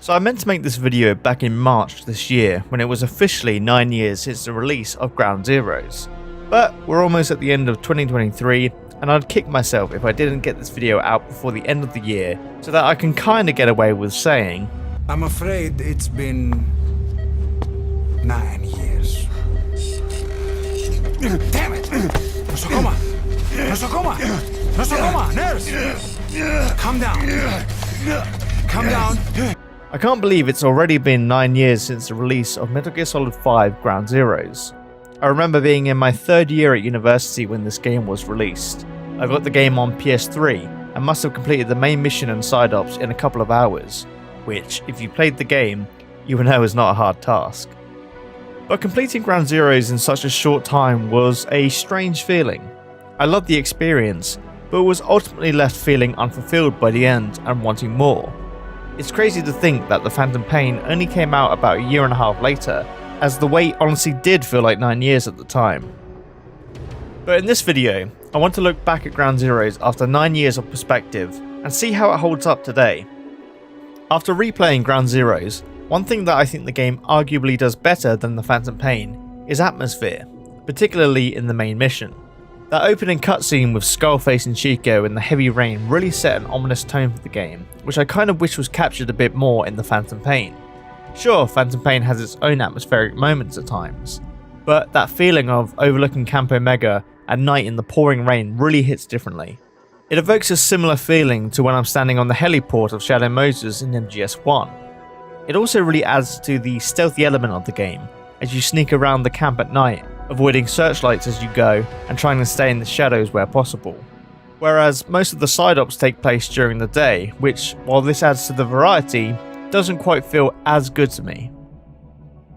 So I meant to make this video back in March this year when it was officially 9 years since the release of Ground Zeroes. But we're almost at the end of 2023 and I'd kick myself if I didn't get this video out before the end of the year so that I can kinda get away with saying, I'm afraid it's been 9 years. Damn it! Nosokoma! Nosokoma! Nosokoma! Nurse! Calm down. Calm down. I can't believe it's already been 9 years since the release of Metal Gear Solid 5 Ground Zeroes. I remember being in my 3rd year at university when this game was released. I got the game on PS3 and must have completed the main mission and side ops in a couple of hours, which, if you played the game, you will know is not a hard task. But completing Ground Zeroes in such a short time was a strange feeling. I loved the experience, but was ultimately left feeling unfulfilled by the end and wanting more. It's crazy to think that the Phantom Pain only came out about a year and a half later, as the wait honestly did feel like 9 years at the time. But in this video, I want to look back at Ground Zeroes after 9 years of perspective and see how it holds up today. After replaying Ground Zeroes, one thing that I think the game arguably does better than the Phantom Pain is atmosphere, particularly in the main mission. That opening cutscene with Skullface and Chico in the heavy rain really set an ominous tone for the game, which I kind of wish was captured a bit more in the Phantom Pain. Sure, Phantom Pain has its own atmospheric moments at times, but that feeling of overlooking Camp Omega at night in the pouring rain really hits differently. It evokes a similar feeling to when I'm standing on the heliport of Shadow Moses in MGS1. It also really adds to the stealthy element of the game, as you sneak around the camp at night, avoiding searchlights as you go and trying to stay in the shadows where possible. Whereas most of the side ops take place during the day, which, while this adds to the variety, doesn't quite feel as good to me.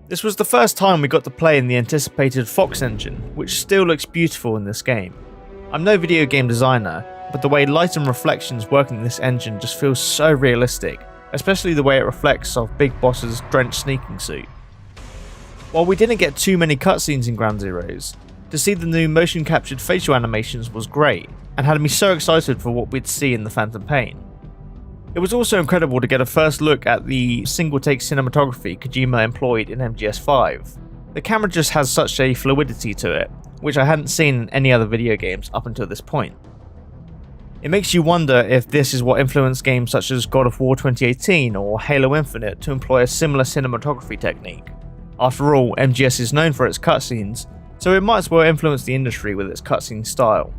This was the first time we got to play in the anticipated Fox engine, which still looks beautiful in this game. I'm no video game designer, but the way light and reflections work in this engine just feels so realistic, especially the way it reflects off Big Boss's drenched sneaking suit. While we didn't get too many cutscenes in Ground Zeroes, to see the new motion captured facial animations was great and had me so excited for what we'd see in the Phantom Pain. It was also incredible to get a first look at the single take cinematography Kojima employed in MGS5. The camera just has such a fluidity to it, which I hadn't seen in any other video games up until this point. It makes you wonder if this is what influenced games such as God of War 2018 or Halo Infinite to employ a similar cinematography technique. After all, MGS is known for its cutscenes, so it might as well influence the industry with its cutscene style.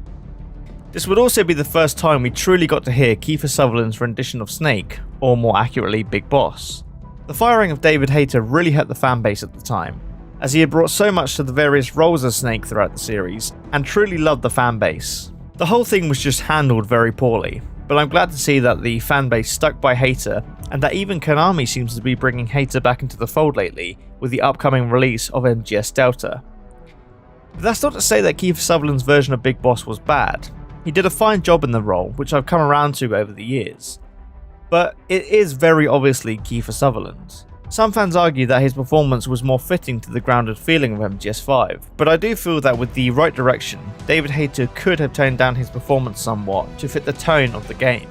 This would also be the first time we truly got to hear Kiefer Sutherland's rendition of Snake, or more accurately Big Boss. The firing of David Hayter really hurt the fanbase at the time, as he had brought so much to the various roles as Snake throughout the series, and truly loved the fanbase. The whole thing was just handled very poorly, but I'm glad to see that the fanbase stuck by Hayter, and that even Konami seems to be bringing Hayter back into the fold lately with the upcoming release of MGS Delta. But that's not to say that Kiefer Sutherland's version of Big Boss was bad. He did a fine job in the role, which I've come around to over the years. But it is very obviously Kiefer Sutherland. Some fans argue that his performance was more fitting to the grounded feeling of MGS5, but I do feel that with the right direction, David Hayter could have toned down his performance somewhat to fit the tone of the game.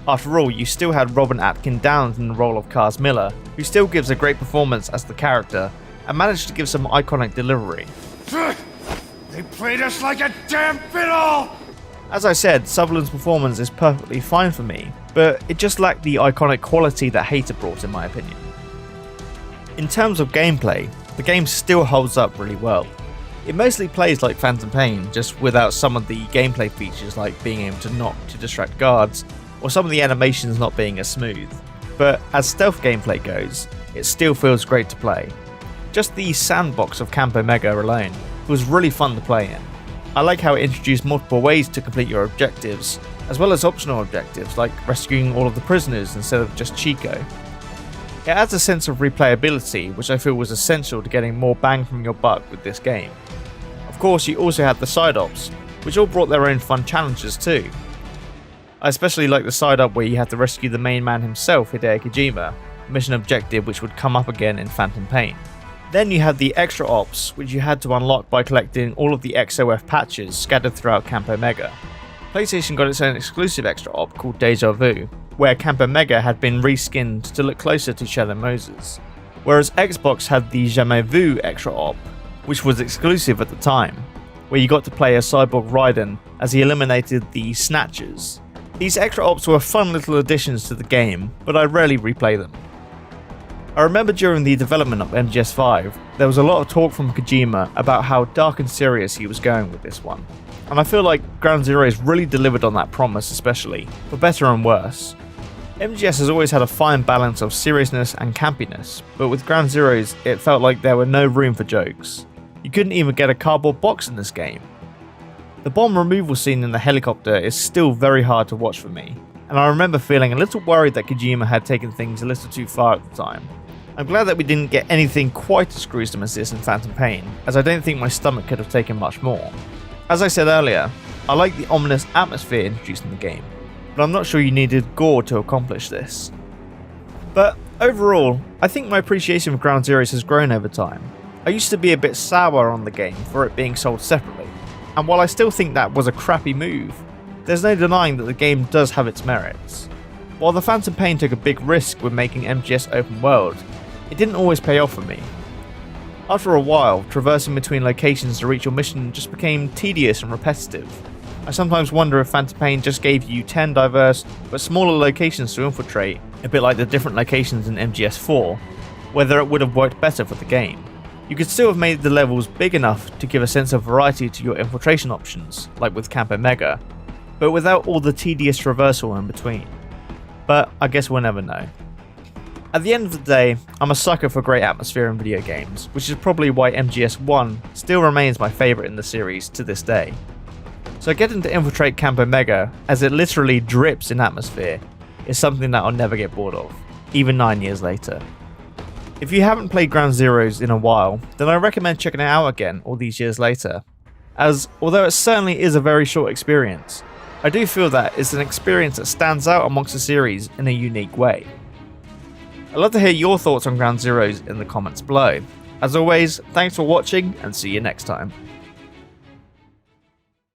After all, you still had Robin Atkin Downes in the role of Kaz Miller, who still gives a great performance as the character, and managed to give some iconic delivery. They played us like a damn fiddle! As I said, Sutherland's performance is perfectly fine for me, but it just lacked the iconic quality that Hayter brought in my opinion. In terms of gameplay, the game still holds up really well. It mostly plays like Phantom Pain, just without some of the gameplay features like being able to knock to distract guards, or some of the animations not being as smooth. But as stealth gameplay goes, it still feels great to play. Just the sandbox of Camp Omega alone was really fun to play in. I like how it introduced multiple ways to complete your objectives, as well as optional objectives like rescuing all of the prisoners instead of just Chico. It adds a sense of replayability, which I feel was essential to getting more bang from your buck with this game. Of course, you also had the side ops, which all brought their own fun challenges too. I especially like the side op where you had to rescue the main man himself, Hideo Kojima, a mission objective which would come up again in Phantom Pain. Then you had the extra ops, which you had to unlock by collecting all of the XOF patches scattered throughout Camp Omega. PlayStation got its own exclusive extra op called Deja Vu, where Campo Mega had been reskinned to look closer to Shadow Moses, whereas Xbox had the Jamais Vu extra op, which was exclusive at the time, where you got to play a cyborg Raiden as he eliminated the Snatchers. These extra ops were fun little additions to the game, but I rarely replay them. I remember during the development of MGS5, there was a lot of talk from Kojima about how dark and serious he was going with this one, and I feel like Ground Zeroes really delivered on that promise, especially, for better and worse. MGS has always had a fine balance of seriousness and campiness, but with Ground Zeroes it felt like there were no room for jokes. You couldn't even get a cardboard box in this game. The bomb removal scene in the helicopter is still very hard to watch for me, and I remember feeling a little worried that Kojima had taken things a little too far at the time. I'm glad that we didn't get anything quite as gruesome as this in Phantom Pain, as I don't think my stomach could have taken much more. As I said earlier, I like the ominous atmosphere introduced in the game, but I'm not sure you needed gore to accomplish this. But overall, I think my appreciation of Ground Zeroes has grown over time. I used to be a bit sour on the game for it being sold separately, and while I still think that was a crappy move, there's no denying that the game does have its merits. While the Phantom Pain took a big risk with making MGS open world, it didn't always pay off for me. After a while, traversing between locations to reach your mission just became tedious and repetitive. I sometimes wonder if Phantom Pain just gave you 10 diverse but smaller locations to infiltrate, a bit like the different locations in MGS4, whether it would have worked better for the game. You could still have made the levels big enough to give a sense of variety to your infiltration options, like with Campo Mega, but without all the tedious traversal in between. But I guess we'll never know. At the end of the day, I'm a sucker for great atmosphere in video games, which is probably why MGS1 still remains my favourite in the series to this day. So getting to infiltrate Campo Mega, as it literally drips in atmosphere, is something that I'll never get bored of, even 9 years later. If you haven't played Ground Zeroes in a while, then I recommend checking it out again all these years later, as although it certainly is a very short experience, I do feel that it's an experience that stands out amongst the series in a unique way. I'd love to hear your thoughts on Ground Zeroes in the comments below. As always, thanks for watching and see you next time.